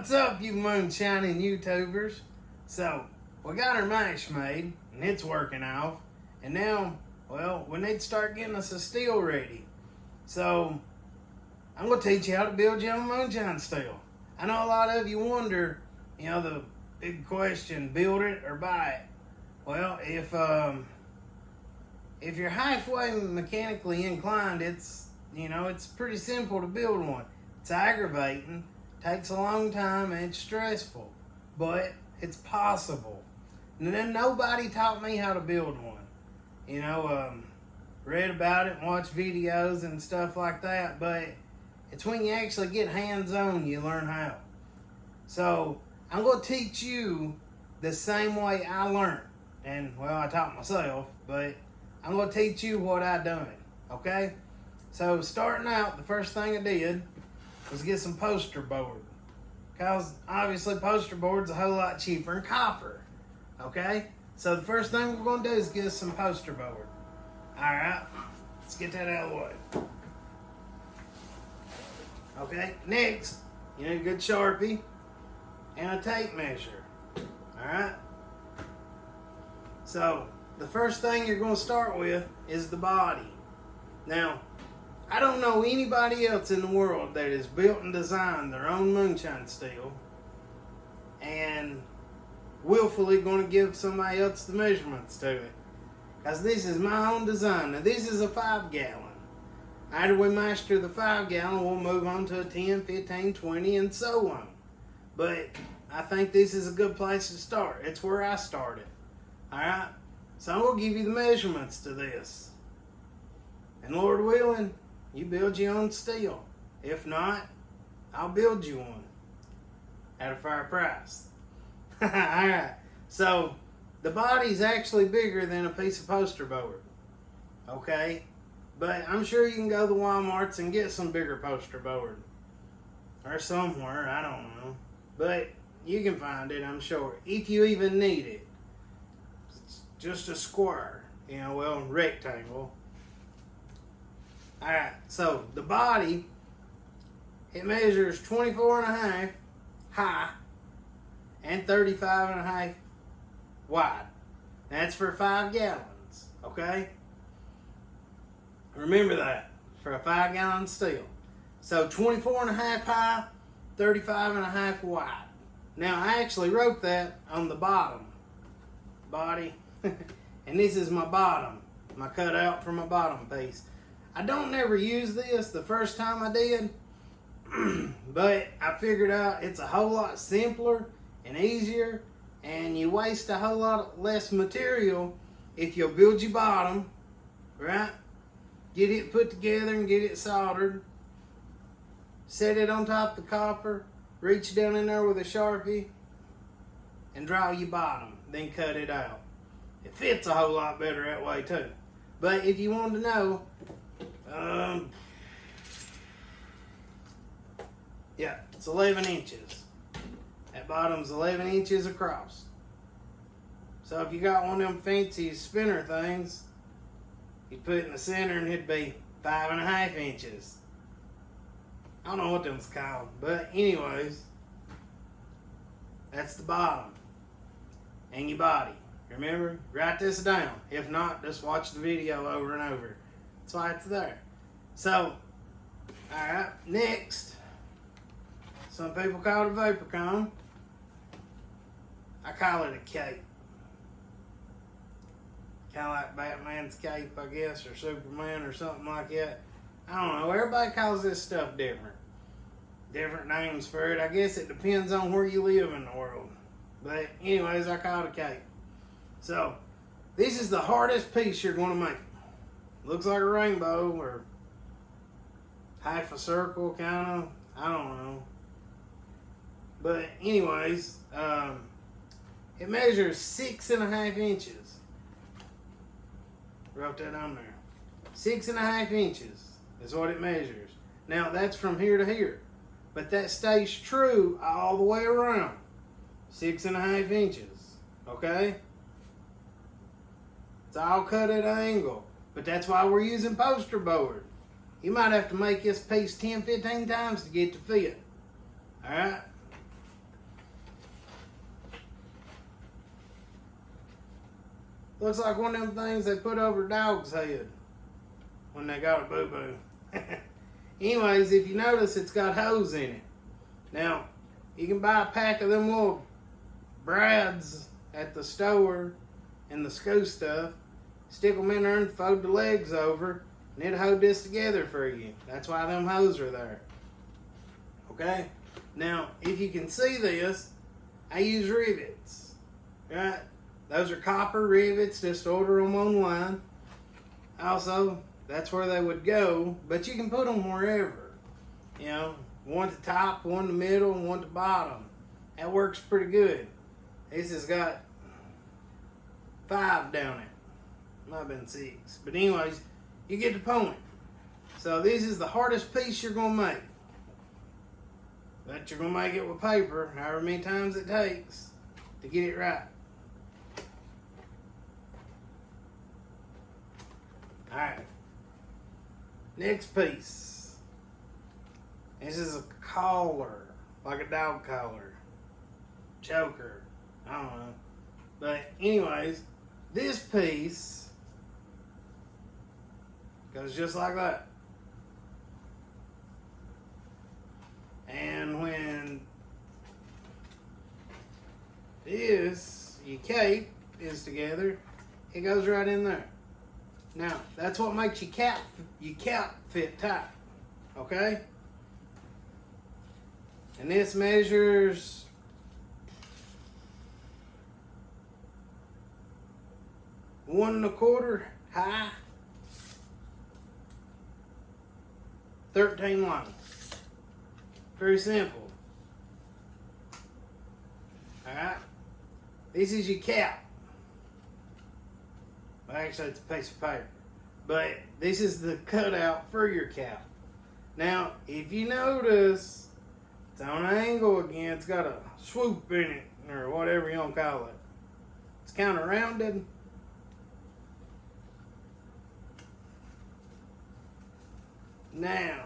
What's up, you Moonshining YouTubers? So, we got our mash made, and it's working off. And now, well, we need to start getting us a steel ready. So, I'm going to teach you how to build your own moonshine steel. I know a lot of you wonder, the big question, build it or buy it. Well, if you're halfway mechanically inclined, it's pretty simple to build one. It's aggravating, takes a long time, and it's stressful, but it's possible. And then nobody taught me how to build one. Read about it and watch videos and stuff like that, but it's when you actually get hands-on you learn how. So I'm going to teach you the same way I learned. And, well, I taught myself, but I'm going to teach you what I done, okay? So starting out, the first thing I did was get some poster board. Because obviously poster board's a whole lot cheaper than copper, okay? So the first thing we're going to do is get us some poster board. Alright, let's get that out of the way. Okay, next, you need a good Sharpie and a tape measure. Alright? So, the first thing you're going to start with is the body. Now, I don't know anybody else in the world that has built and designed their own moonshine steel and willfully going to give somebody else the measurements to it. Because this is my own design. Now, this is a 5-gallon. After we master the 5-gallon, we'll move on to a 10, 15, 20, and so on. But I think this is a good place to start. It's where I started. Alright? So I'm going to give you the measurements to this. And Lord willing, you build your own steel. If not, I'll build you one at a fair price. Alright, so the body's actually bigger than a piece of poster board. Okay? But I'm sure you can go to the Walmarts and get some bigger poster board. Or somewhere, I don't know. But you can find it, I'm sure. If you even need it. It's just a square, rectangle. Alright, so the body, it measures 24.5 high and 35.5 wide. That's for 5 gallons, okay? Remember that, for a 5-gallon steel. So 24.5 high, 35.5 wide. Now I actually wrote that on the bottom. Body, and this is my bottom, my cutout for my bottom piece. I don't never use this the first time I did, but I figured out it's a whole lot simpler and easier, and you waste a whole lot less material if you'll build your bottom, right? Get it put together and get it soldered. Set it on top of the copper, reach down in there with a Sharpie, and draw your bottom, then cut it out. It fits a whole lot better that way too. But if you want to know, yeah, it's 11 inches. That bottom's 11 inches across. So if you got one of them fancy spinner things, you'd put it in the center and it'd be 5.5 inches. I don't know what them's called, but anyways, that's the bottom and your body. Remember, write this down. If not, just watch the video over and over. That's why it's there. So, alright, next, some people call it a vapor cone. I call it a cape. Kind of like Batman's cape, I guess, or Superman or something like that. I don't know, everybody calls this stuff different. Different names for it. I guess it depends on where you live in the world. But anyways, I call it a cape. So, this is the hardest piece you're going to make. Looks like a rainbow or half a circle, kind of. I don't know. But anyways, it measures 6.5 inches. Wrote that on there. 6.5 inches is what it measures. Now that's from here to here. But that stays true all the way around. 6.5 inches. Okay? It's all cut at an angle. But that's why we're using poster board. You might have to make this piece 10, 15 times to get to fit. Alright? Looks like one of them things they put over a dog's head when they got a boo-boo. Anyways, if you notice, it's got holes in it. Now, you can buy a pack of them little brads at the store and the school stuff. Stick them in there and fold the legs over, and it'll hold this together for you. That's why them holes are there. Okay? Now, if you can see this, I use rivets. Right? Those are copper rivets. Just order them online. Also, that's where they would go, but you can put them wherever. You know, one at the top, one in the middle, and one at the bottom. That works pretty good. This has got 5 down it. Might have been 6. But anyways, you get the point. So this is the hardest piece you're going to make. But you're going to make it with paper, however many times it takes to get it right. Alright. Next piece. This is a collar, like a dog collar. Choker. I don't know. But anyways, this piece goes just like that. And when this, your cape, is together, it goes right in there. Now, that's what makes your cap fit tight. Okay? And this measures 1 1/4 high, 13 long. Very simple. Alright? This is your cap. Well, actually, it's a piece of paper. But this is the cutout for your cap. Now, if you notice, it's on an angle again. It's got a swoop in it, or whatever you want to call it. It's kind of rounded. Now,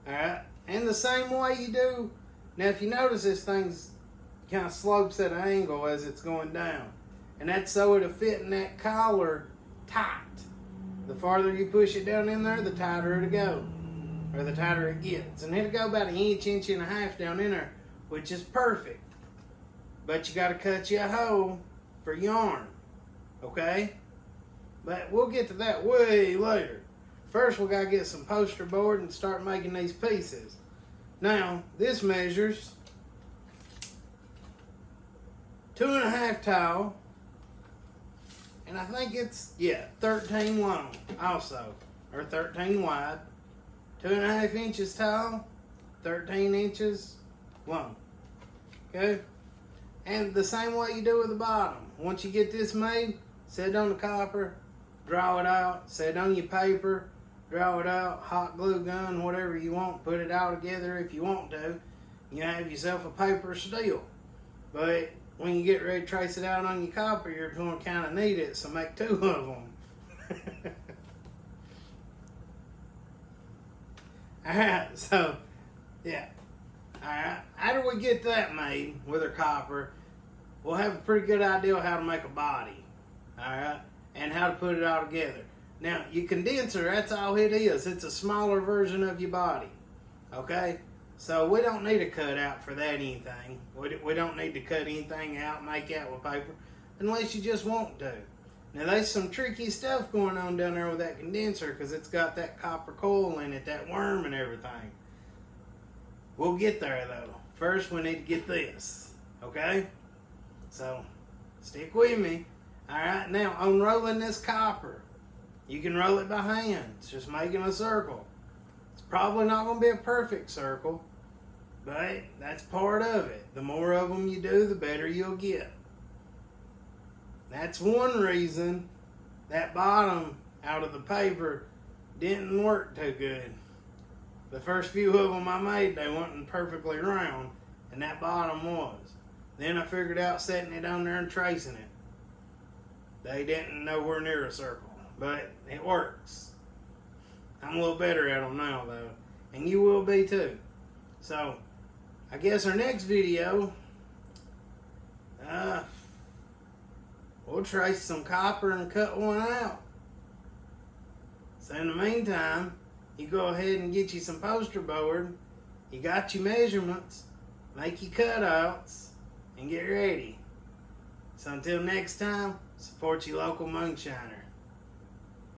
alright, and the same way you do. Now, if you notice, this thing's kind of slopes at an angle as it's going down. And that's so it'll fit in that collar tight. The farther you push it down in there, the tighter it'll go. Or the tighter it gets. And it'll go about 1 inch, 1.5 inches down in there, which is perfect. But you got to cut you a hole for yarn. Okay? But we'll get to that way later. First, we got to get some poster board and start making these pieces. Now, this measures 2.5 tall. And I think it's, 13 long also. Or 13 wide. 2.5 inches tall. 13 inches long. Okay? And the same way you do with the bottom. Once you get this made, set it on the copper, draw it out, set it on your paper, draw it out, hot glue gun, whatever you want, put it all together if you want to. You have yourself a paper steel. But when you get ready to trace it out on your copper, you're going to kind of need it, so make 2 of them. Alright, so, Alright, after we get that made with our copper, we'll have a pretty good idea of how to make a body. Alright, and how to put it all together. Now, your condenser, that's all it is. It's a smaller version of your body. Okay? So we don't need a cutout for that anything. We don't need to cut anything out, make out with paper, unless you just want to. Now, there's some tricky stuff going on down there with that condenser because it's got that copper coil in it, that worm and everything. We'll get there, though. First, we need to get this. Okay? So, stick with me. Alright, now, unrolling this copper. You can roll it by hand. It's just making a circle. It's probably not going to be a perfect circle, but that's part of it. The more of them you do, the better you'll get. That's one reason that bottom out of the paper didn't work too good. The first few of them I made, they weren't perfectly round, and that bottom was. Then I figured out setting it on there and tracing it. They didn't nowhere near a circle, but it works. I'm a little better at them now, though, and you will be too. So, I guess our next video, we'll we'll trace some copper and cut one out. So in the meantime, you go ahead and get you some poster board. You got your measurements, make your cutouts, and get ready. So until next time, support your local moonshiner.